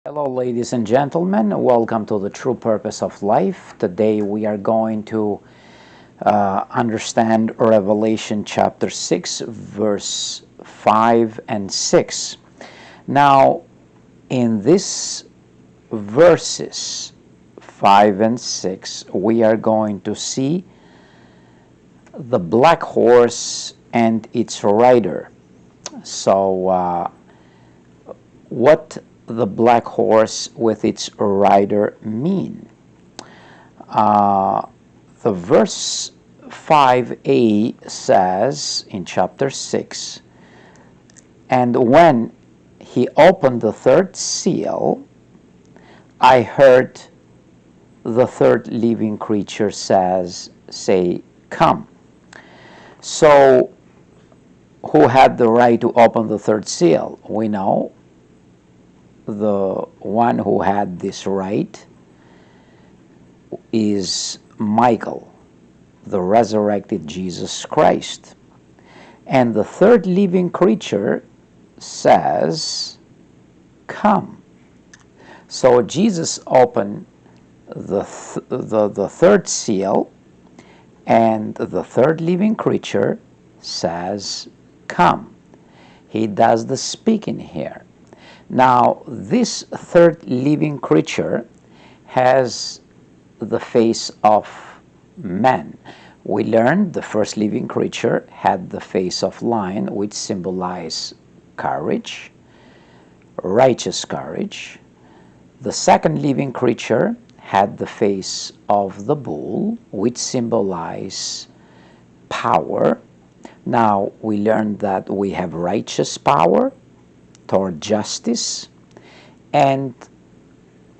Hello, ladies and gentlemen. Welcome to the True Purpose of Life. Today we are going to understand Revelation chapter 6, verse 5 and 6. Now, in these verses 5 and 6, we are going to see the black horse and its rider. So, what the black horse with its rider mean? Uh, the verse 5a says in chapter 6, "And when he opened the third seal, I heard the third living creature say, Come." So, who had the right to open the third seal? We know the one who had this right is Michael, the resurrected Jesus Christ. And the third living creature says, Come. So Jesus opened the third seal, and the third living creature says, Come. He does the speaking here. Now, this third living creature has the face of man. We learned the first living creature had the face of lion, which symbolized courage, righteous courage. The second living creature had the face of the bull, which symbolized power. Now, we learned that we have righteous power toward justice and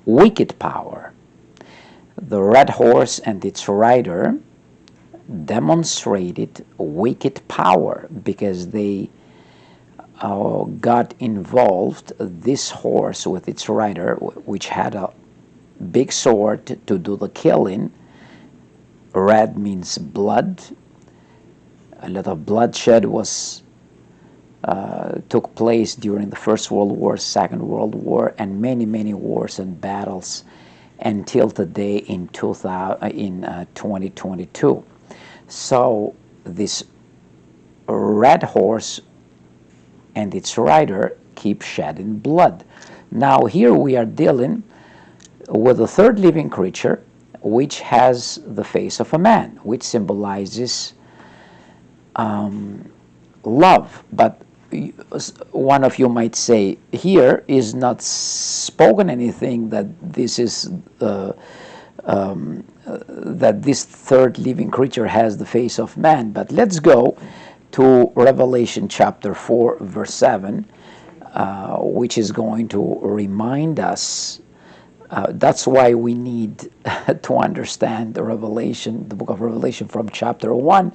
wicked power. The red horse and its rider demonstrated wicked power because they got involved. This horse with its rider, which had a big sword to do the killing. Red means blood. A lot of bloodshed took place during the First World War, Second World War, and many wars and battles until today in 2022. So this red horse and its rider keep shedding blood. Now here we are dealing with the third living creature, which has the face of a man, which symbolizes love. But one of you might say, here is not spoken anything that this is that this third living creature has the face of man. But let's go to Revelation chapter 4, verse 7, which is going to remind us. That's why we need to understand the Revelation, the book of Revelation from chapter 1,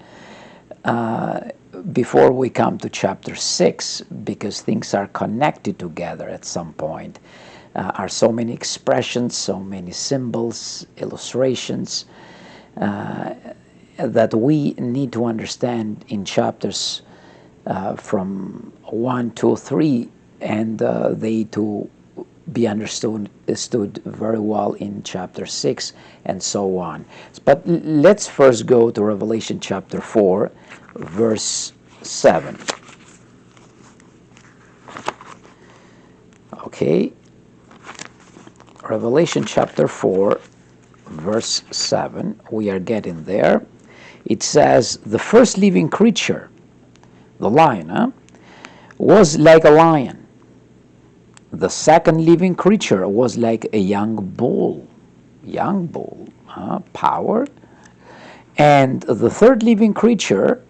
before we come to chapter 6, because things are connected together at some point. Are so many expressions, so many symbols, illustrations that we need to understand in chapters from 1, 2, 3, and they to be understood very well in chapter 6 and so on. But let's first go to Revelation chapter 4, verse 7. Okay, Revelation chapter 4, verse 7. We are getting there. It says, "The first living creature," the lion, "was like a lion. The second living creature was like a young bull." Young bull, power. "And the third living creature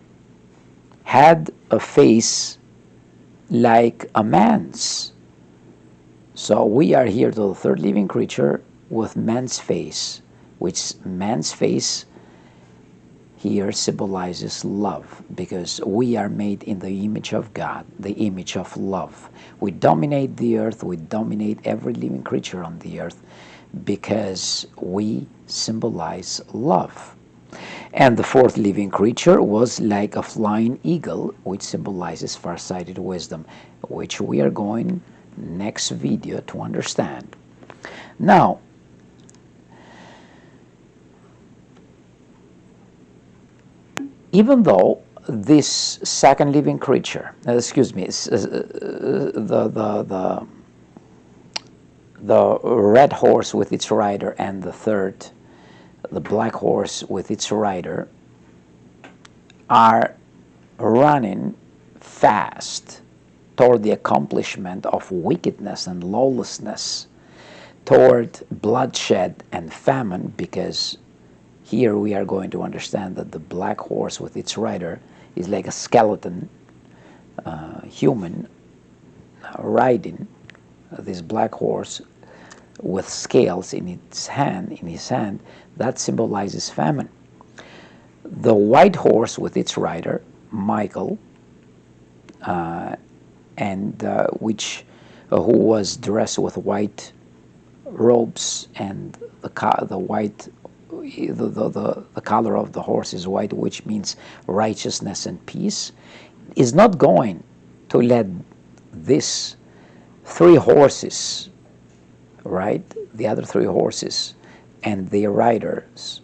had a face like a man's." So we are here to the third living creature with man's face, which man's face here symbolizes love, because we are made in the image of God, the image of love. We dominate the earth, we dominate every living creature on the earth because we symbolize love. And the fourth living creature was like a flying eagle, which symbolizes farsighted wisdom, which we are going next video to understand. Now, even though this second living creature, excuse me, the red horse with its rider and the third, the black horse with its rider, are running fast toward the accomplishment of wickedness and lawlessness, toward bloodshed and famine, because here we are going to understand that the black horse with its rider is like a skeleton human riding this black horse with scales in its hand. In his hand, that symbolizes famine. The white horse with its rider, Michael, and which who was dressed with white robes, and the white the color of the horse is white, which means righteousness and peace, is not going to let these three horses, right, the other three horses and their riders,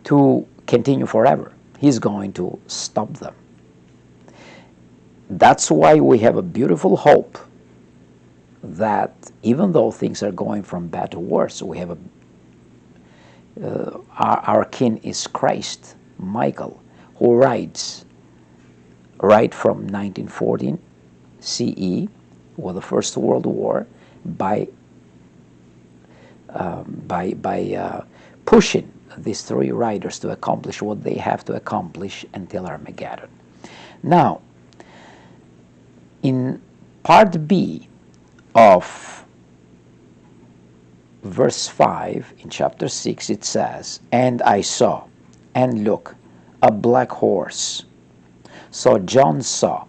to continue forever. He's going to stop them. That's why we have a beautiful hope that even though things are going from bad to worse, we have our king is Christ, Michael, who rides right from 1914 CE, or the First World War, by pushing these three riders to accomplish what they have to accomplish until Armageddon. Now, in part B of verse 5 in chapter 6, it says, "And I saw, and look, a black horse." So John saw,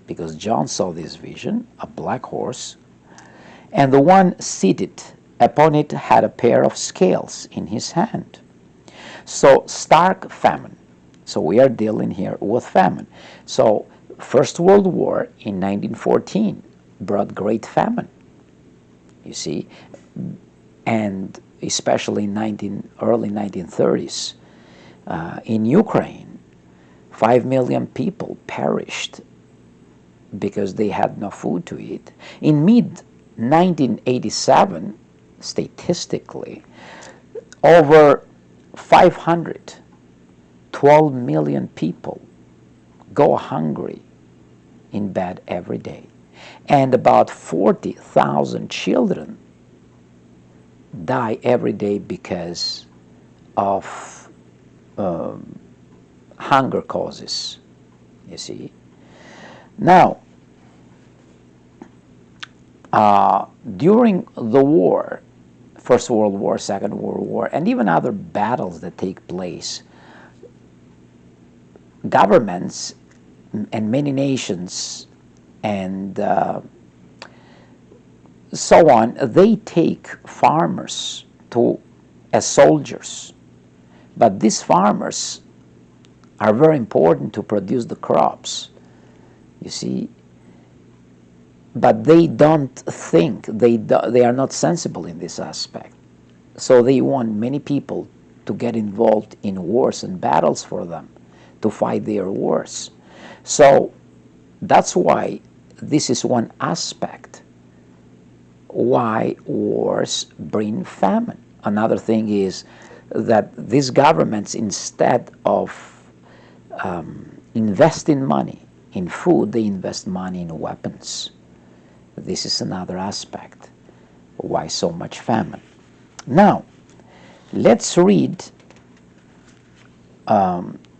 because John saw this vision, a black horse, and the one seated upon it had a pair of scales in his hand. So stark famine. So we are dealing here with famine. So First World War in 1914 brought great famine, you see, and especially in early 1930s in Ukraine, 5 million people perished because they had no food to eat. In mid-1987, statistically, over 512 million people go hungry in bed every day, and about 40,000 children die every day because of hunger causes, you see. Now, during the war, First World War, Second World War, and even other battles that take place, governments and many nations and so on, they take farmers as soldiers. But these farmers are very important to produce the crops, you see. But they don't think, they are not sensible in this aspect. So they want many people to get involved in wars and battles for them, to fight their wars. So that's why this is one aspect why wars bring famine. Another thing is that these governments, instead of investing money in food, they invest money in weapons. This is another aspect why so much famine. Now, let's read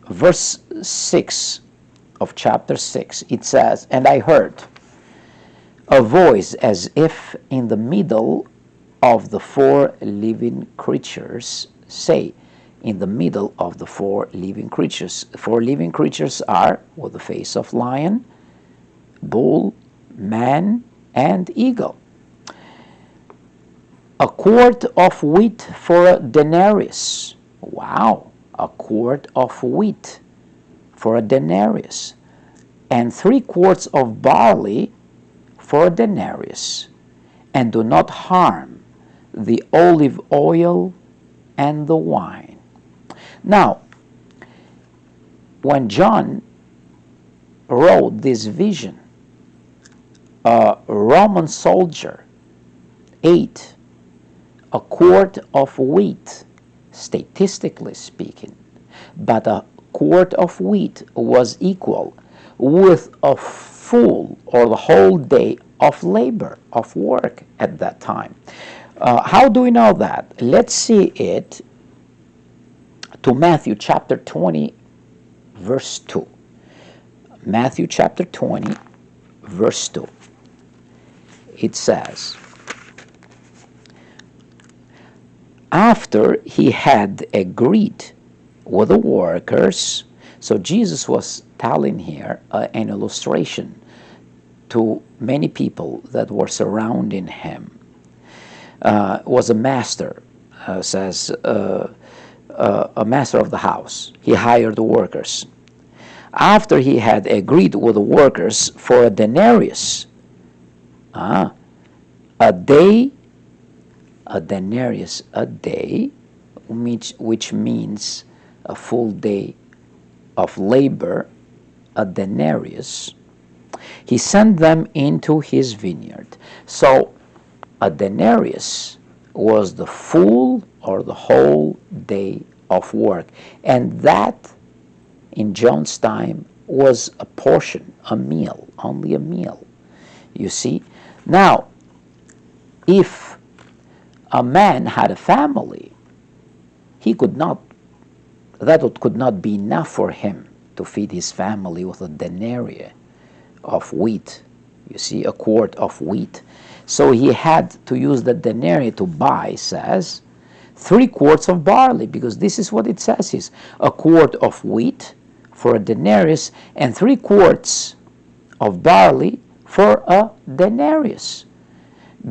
verse 6 of chapter 6. It says, "And I heard a voice as if in the middle of the four living creatures say," in the middle of the four living creatures. Four living creatures are with the face of lion, bull, man, and eagle. "A quart of wheat for a denarius." Wow, a quart of wheat for a denarius. "And 3 quarts of barley for a denarius, and do not harm the olive oil and the wine. Now, when John wrote this vision, a Roman soldier ate a quart of wheat, statistically speaking, but a quart of wheat was equal with a full or the whole day of labor, of work at that time. How do we know that? Let's see it to Matthew chapter 20, verse 2. Matthew chapter 20, verse 2. It says, after he had agreed with the workers, so Jesus was telling here an illustration to many people that were surrounding him. Was a master, says a master of the house. He hired the workers. After he had agreed with the workers for a denarius, a day, a denarius a day, which means a full day of labor, a denarius, he sent them into his vineyard. So a denarius was the full or the whole day of work. And that, in John's time, was a portion, a meal, only a meal. You see? Now, if a man had a family, he could not, that could not be enough for him to feed his family with a denarii of wheat. You see, a quart of wheat. So he had to use the denarii to buy, says, 3 quarts of barley, because this is what it says is a quart of wheat for a denarius and 3 quarts of barley for a denarius,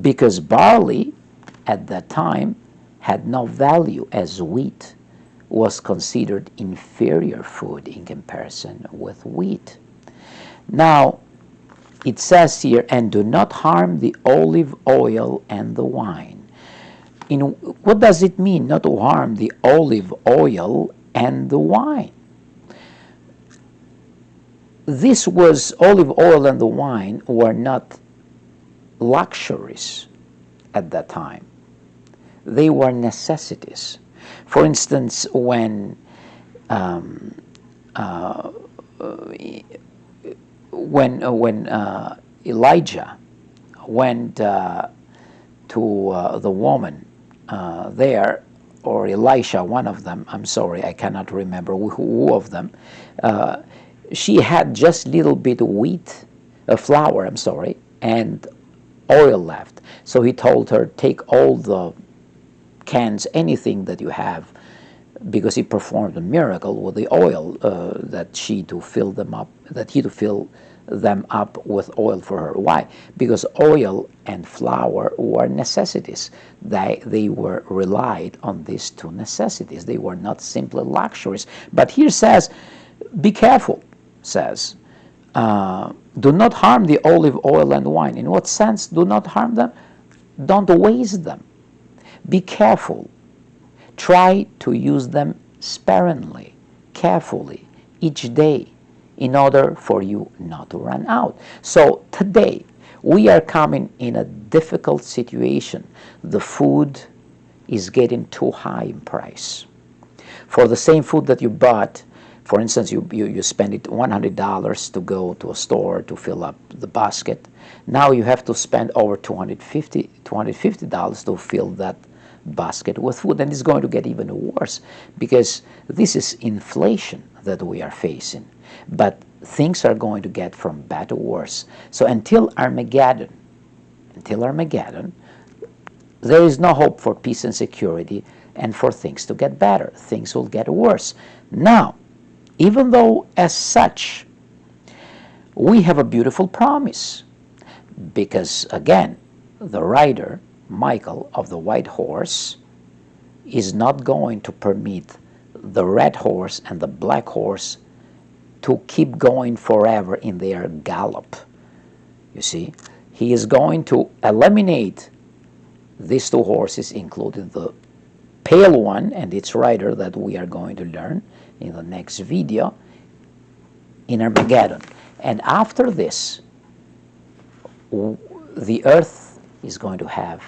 because barley at that time had no value, as wheat was considered inferior food in comparison with wheat. Now, it says here, and do not harm the olive oil and the wine. What does it mean, not to harm the olive oil and the wine? This was, olive oil and the wine were not luxuries at that time. They were necessities. For instance, when Elijah went to the woman there, or Elisha, one of them, I'm sorry, I cannot remember who of them, she had just little bit of wheat, flour, I'm sorry, and oil left. So he told her, take all the cans, anything that you have, because he performed a miracle with the oil, that he to fill them up with oil for her. Why? Because oil and flour were necessities. They were relied on these 2 necessities. They were not simply luxuries. But here says, be careful, says, do not harm the olive oil and wine. In what sense? Do not harm them. Don't waste them. Be careful. Try to use them sparingly, carefully, each day, in order for you not to run out. So today, we are coming in a difficult situation. The food is getting too high in price. For the same food that you bought, for instance, you spend it $100 to go to a store to fill up the basket. Now you have to spend over $250 to fill that basket with food, and it's going to get even worse, because this is inflation that we are facing. But things are going to get from bad to worse. So until Armageddon, there is no hope for peace and security and for things to get better. Things will get worse. Now, even though as such, we have a beautiful promise, because again, the rider, Michael of the white horse, is not going to permit the red horse and the black horse to keep going forever in their gallop. You see, He is going to eliminate these two horses, including the pale one and its rider that we are going to learn in the next video in Armageddon. And after this, the earth is going to have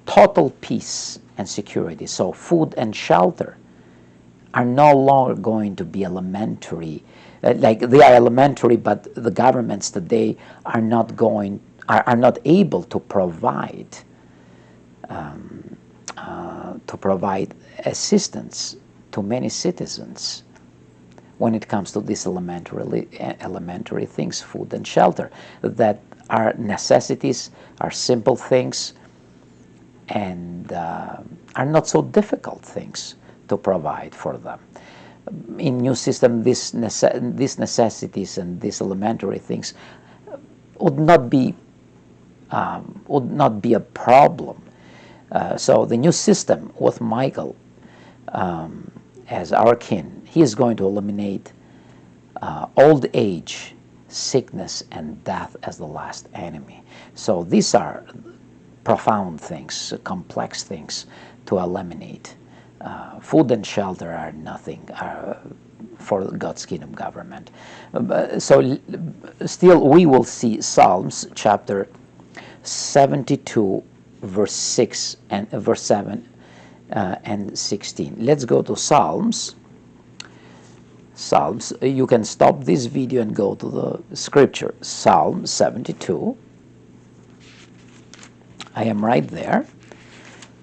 total peace and security. So food and shelter are no longer going to be elementary. Like they are elementary, but the governments today are not able to provide assistance to many citizens when it comes to these elementary things, food and shelter, that are necessities, are simple things, and are not so difficult things to provide for them. In new system, these necessities and these elementary things would not be a problem. So the new system with Michael as our king, he is going to eliminate old age, sickness, and death as the last enemy. So these are profound things, complex things to eliminate. Food and shelter are nothing for God's kingdom government. So still we will see Psalms chapter 72 verse 6 and verse 7 and 16. Let's go to Psalms. You can stop this video and go to the scripture. Psalm 72. I am right there.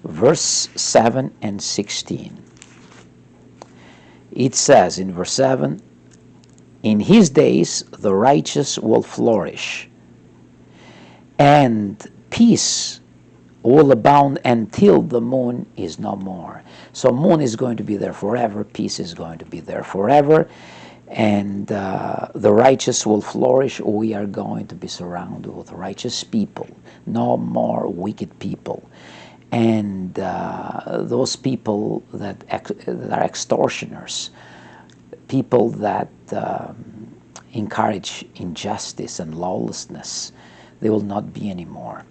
Verse 7 and 16. It says in verse 7, "In his days the righteous will flourish, and peace will abound until the moon is no more." So moon is going to be there forever, peace is going to be there forever, and the righteous will flourish. We are going to be surrounded with righteous people, no more wicked people. And those people that are extortioners, people that encourage injustice and lawlessness, they will not be anymore.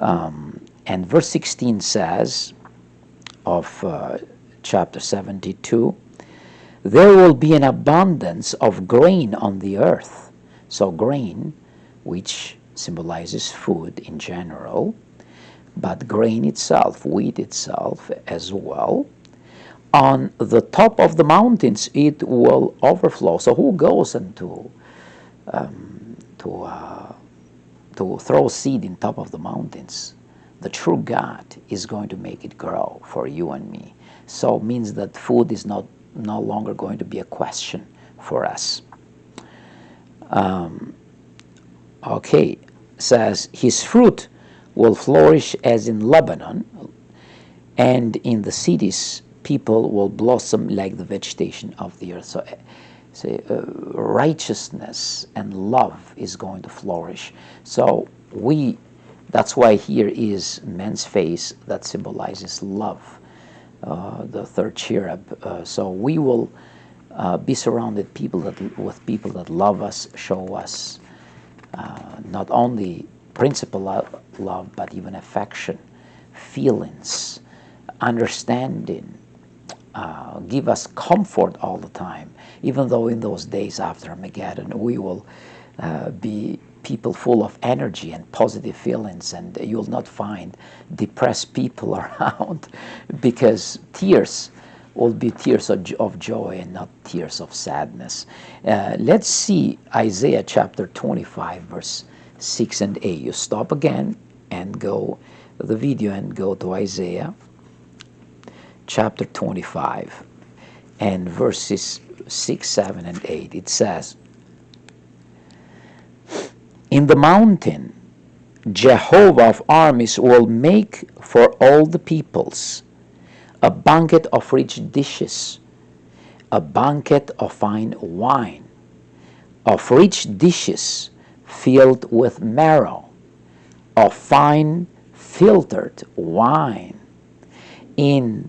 And verse 16 says of chapter 72, "There will be an abundance of grain on the earth." So grain, which symbolizes food in general, but grain itself, wheat itself as well. On the top of the mountains it will overflow. So who goes into to throw seed in top of the mountains? The true God is going to make it grow for you and me. So it means that food is no longer going to be a question for us. Okay, says his fruit will flourish as in Lebanon, and in the cities people will blossom like the vegetation of the earth. So righteousness and love is going to flourish. So that's why here is man's face that symbolizes love, the third cherub. So we will be surrounded with people that love us, show us not only principle love, but even affection, feelings, understanding, give us comfort all the time. Even though in those days after Armageddon, we will be people full of energy and positive feelings, and you'll not find depressed people around, because tears will be tears of joy and not tears of sadness. Let's see Isaiah chapter 25 verse 6 and 8. You stop again and go the video and go to Isaiah chapter 25 and verses 6, 7, and 8. It says, "In the mountain Jehovah of armies will make for all the peoples a banquet of rich dishes, a banquet of fine wine, of rich dishes filled with marrow, of fine filtered wine. In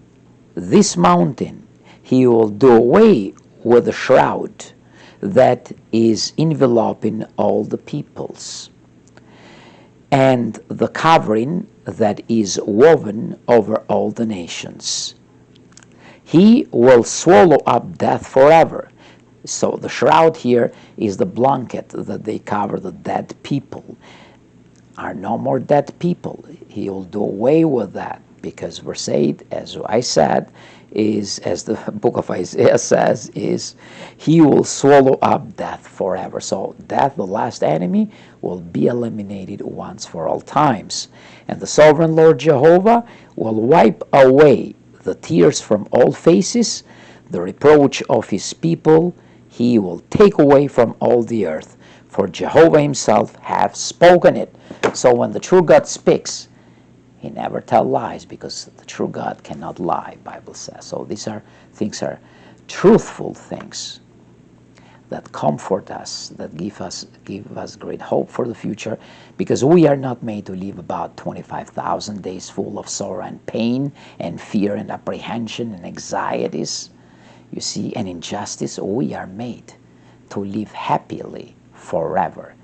this mountain he will do away with the shroud that is enveloping all the peoples." and the covering that is woven over all the nations. He will swallow up death forever. So the shroud here is the blanket that they cover the dead people. Are no more dead people. He will do away with that because verse 8, as I said, is, as the book of Isaiah says, is he will swallow up death forever. So death, the last enemy, will be eliminated once for all times. And the sovereign Lord Jehovah will wipe away the tears from all faces, the reproach of his people he will take away from all the earth, for Jehovah himself hath spoken it. So when the true God speaks, he never tells lies, because the true God cannot lie, Bible says. So these are truthful things that comfort us, that give us great hope for the future, because we are not made to live about 25,000 days full of sorrow and pain and fear and apprehension and anxieties, you see, and injustice. We are made to live happily forever.